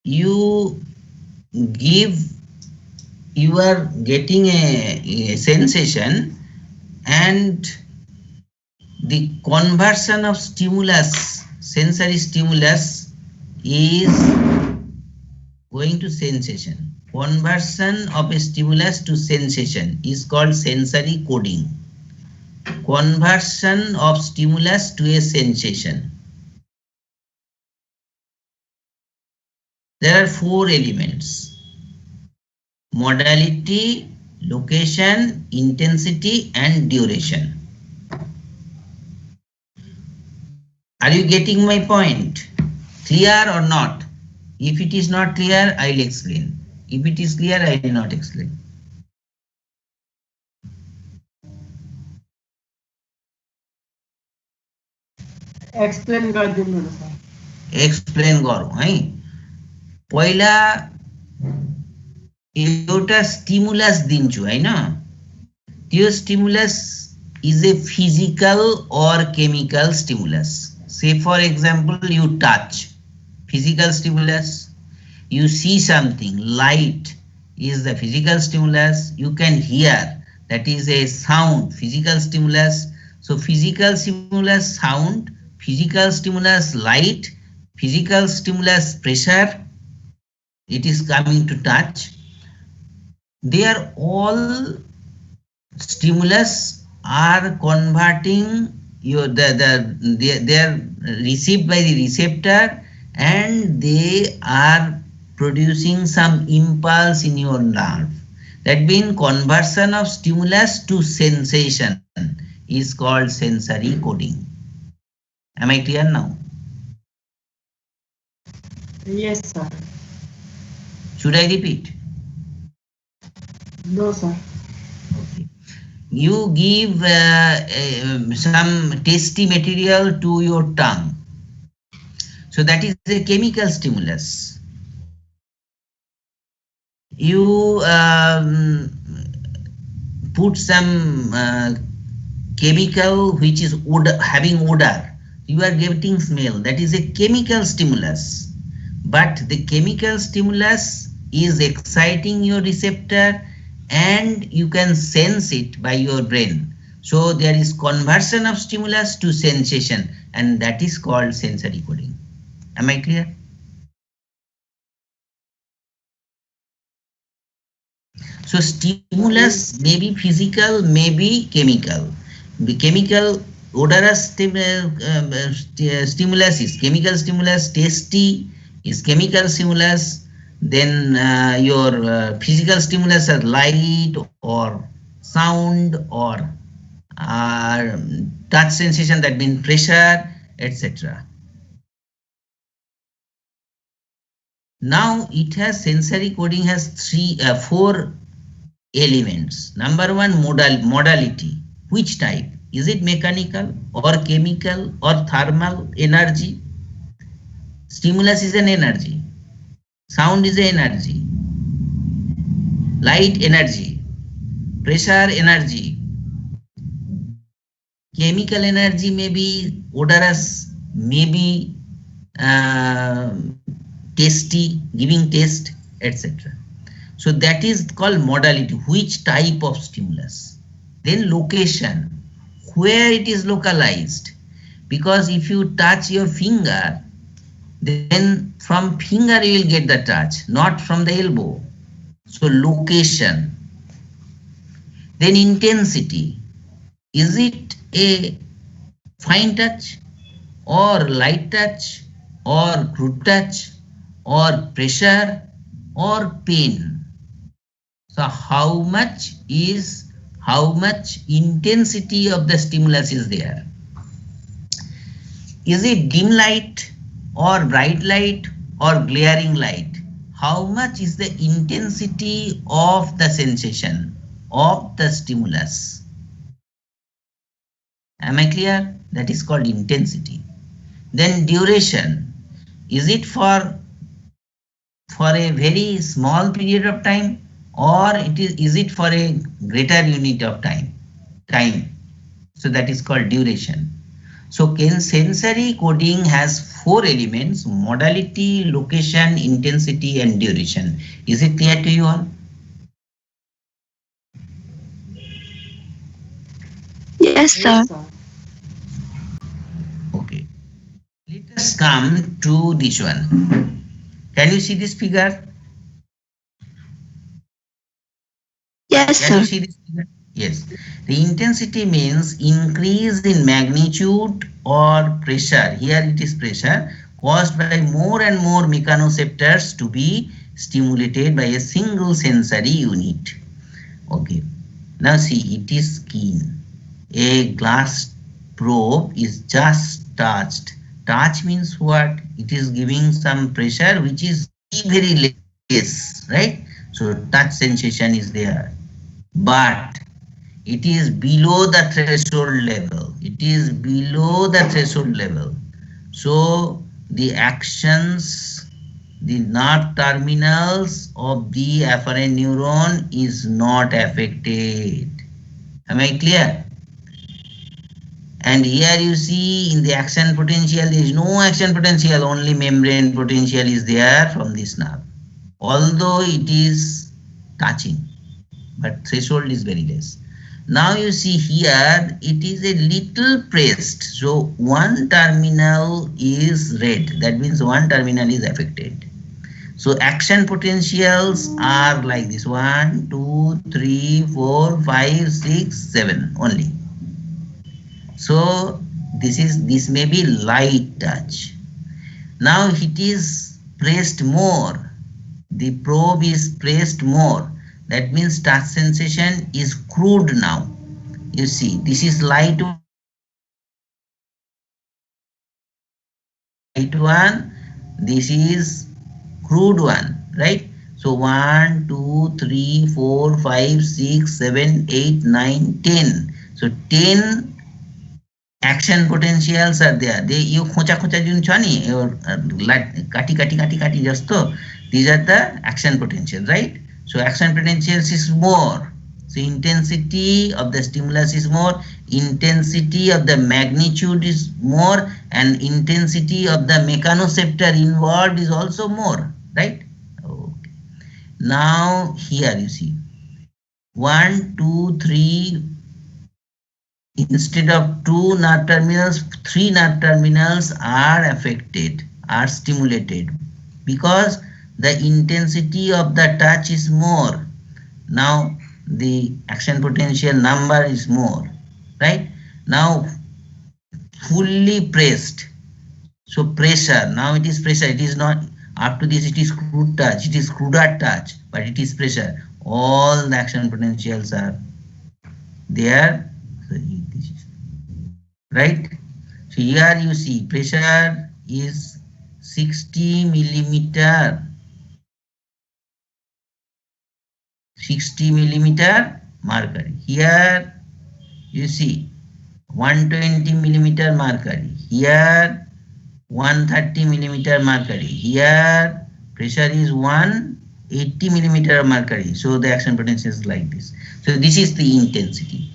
you you are getting a sensation, and the conversion of stimulus, sensory stimulus, is going to sensation. Conversion of a stimulus to sensation is called sensory coding. Conversion of stimulus to a sensation. There are 4 elements: modality, location, intensity, and duration. Are you getting my point? Clear or not? If it is not clear, I'll explain. If it is clear, I will not explain. Explain गरिदिनु न sir. Explain गरौँ है। पहिला एउटा stimulus दिन्छु हैन, त्यो stimulus is a physical or chemical stimulus. Say for example, you touch, physical stimulus. You see something, light is the physical stimulus. You can hear, that is a sound, physical stimulus. So physical stimulus sound, physical stimulus light, physical stimulus pressure, it is coming to touch. They are all stimulus are converting your they are received by the receptor, and they are producing some impulse in your nerve. That means conversion of stimulus to sensation is called sensory coding. Am I clear now? Yes, sir. Should I repeat? No, sir. Okay. You give some tasty material to your tongue. So that is a chemical stimulus. You put some chemical which is having odor. You are getting smell. That is a chemical stimulus. But the chemical stimulus is exciting your receptor, and you can sense it by your brain. So there is conversion of stimulus to sensation, and that is called sensory coding. Am I clear? So stimulus may be physical, may be chemical. The chemical odorous stimulus is chemical stimulus, tasty is chemical stimulus. Then your physical stimulus are light or sound or touch sensation, that means pressure, etc. Now it has sensory coding has 4 elements. Number 1, modality. Which type? Is it mechanical or chemical or thermal energy? Stimulus is an energy. Sound is energy, light energy, pressure energy, chemical energy may be odorous, may be tasty, giving taste, etc. So that is called modality, which type of stimulus. Then location, where it is localized, because if you touch your finger, then from finger you will get the touch, not from the elbow. So location. Then intensity. Is it a fine touch or light touch or crude touch or pressure or pain? So how much intensity of the stimulus is there? Is it dim light or bright light or glaring light? How much is the intensity of the sensation of the stimulus? Am I clear? That is called intensity. Then duration. Is it for a very small period of time, or is it for a greater unit of time? So that is called duration. So sensory coding has four elements: modality, location, intensity, and duration. Is it clear to you all? Yes, sir. Yes, sir. Okay. Let us come to this one. Can you see this figure? Yes, Can you sir. see this figure? Yes. The intensity means increase in magnitude or pressure. Here it is pressure caused by more and more mechanoceptors to be stimulated by a single sensory unit. Okay. Now see, it is skin. A glass probe is just touched. Touch means what? It is giving some pressure which is very less, right? So touch sensation is there. But it is below the threshold level. It is below the threshold level. So the actions, the nerve terminals of the afferent neuron is not affected. Am I clear? And here you see in the action potential, there is no action potential, only membrane potential is there from this nerve. Although it is touching, but threshold is very less. Now you see here, it is a little pressed. So one terminal is red. That means one terminal is affected. So action potentials are like this: 1, 2, 3, 4, 5, 6, 7 only. So this may be light touch. Now it is pressed more. The probe is pressed more. That means touch sensation is crude now. You see, this is light one, this is crude one, right? So 1, 2, 3, 4, 5, 6, 7, 8, 9, 10. So 10 action potentials are there. They you khocha khocha jun chani or kati kati kati kati just to. These are the action potentials, right? So action potentials is more. So intensity of the stimulus is more, intensity of the magnitude is more, and intensity of the mechanoceptor involved is also more, right? Okay. Now here you see 1, 2, 3. Instead of two nerve terminals, three nerve terminals are affected, are stimulated because the intensity of the touch is more. Now the action potential number is more, right? Now fully pressed. So pressure, now it is pressure, it is not up to this, it is crude touch, it is cruder touch, but it is pressure. All the action potentials are there. So this is right. So here you see pressure is 60 millimeter, 60 millimeter mercury. Here you see 120 millimeter mercury. Here 130 millimeter mercury. Here pressure is 180 millimeter mercury. So the action potential is like this. So this is the intensity.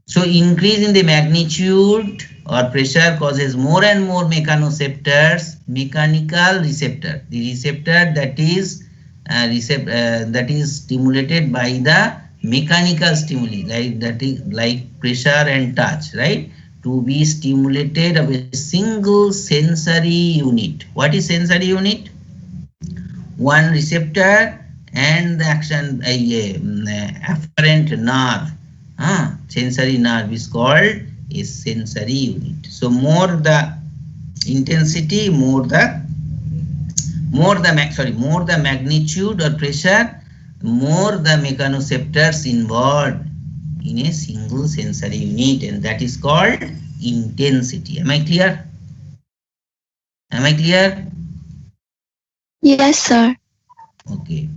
So increase in the magnitude or pressure causes more and more mechanoceptors, mechanical receptor, the receptor that is that is stimulated by the mechanical stimuli, like that is like pressure and touch, right? To be stimulated of a single sensory unit. What is sensory unit? One receptor and the action afferent nerve, sensory nerve is called a sensory unit. So more the intensity, more the more the magnitude or pressure, more the mechanoceptors involved in a single sensory unit, and that is called intensity. Am I clear? Am I clear? Yes, sir. Okay.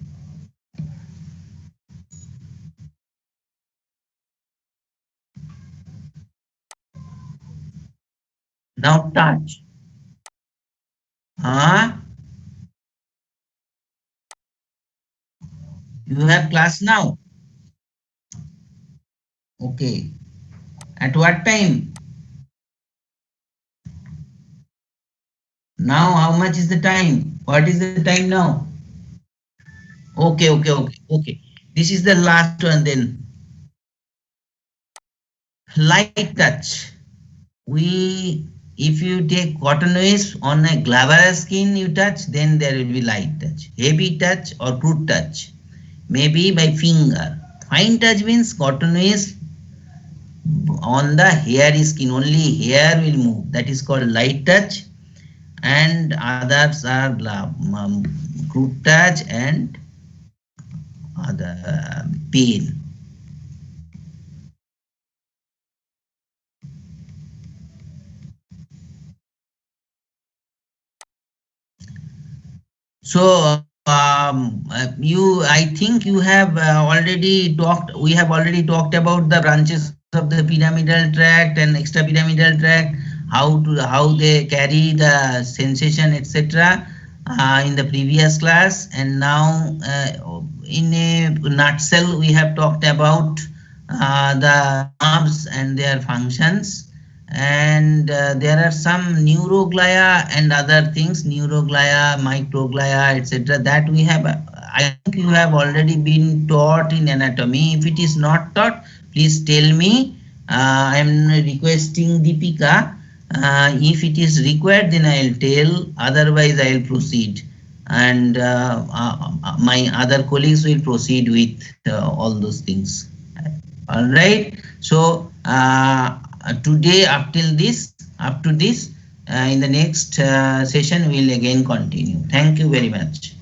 Now touch. Huh? You have class now? Okay. At what time? Now how much is the time? What is the time now? Okay. This is the last one then. Light touch. If you take cotton waste on a glabrous skin you touch, then there will be light touch. Heavy touch or crude touch, maybe by finger. Fine touch means cotton waste on the hairy skin, only hair will move. That is called light touch, and others are crude touch and other pain. So I think you have already talked. We have already talked about the branches of the pyramidal tract and extrapyramidal tract, how they carry the sensation, etc. In the previous class, and now in a nutshell, we have talked about the nerves and their functions. And there are some neuroglia and other things, neuroglia, microglia, etc. that we have, I think you have already been taught in anatomy. If it is not taught, please tell me. I am requesting Deepika. If it is required, then I will tell, otherwise I will proceed. And my other colleagues will proceed with all those things. All right. So today up to this, in the next session we'll again continue. Thank you very much.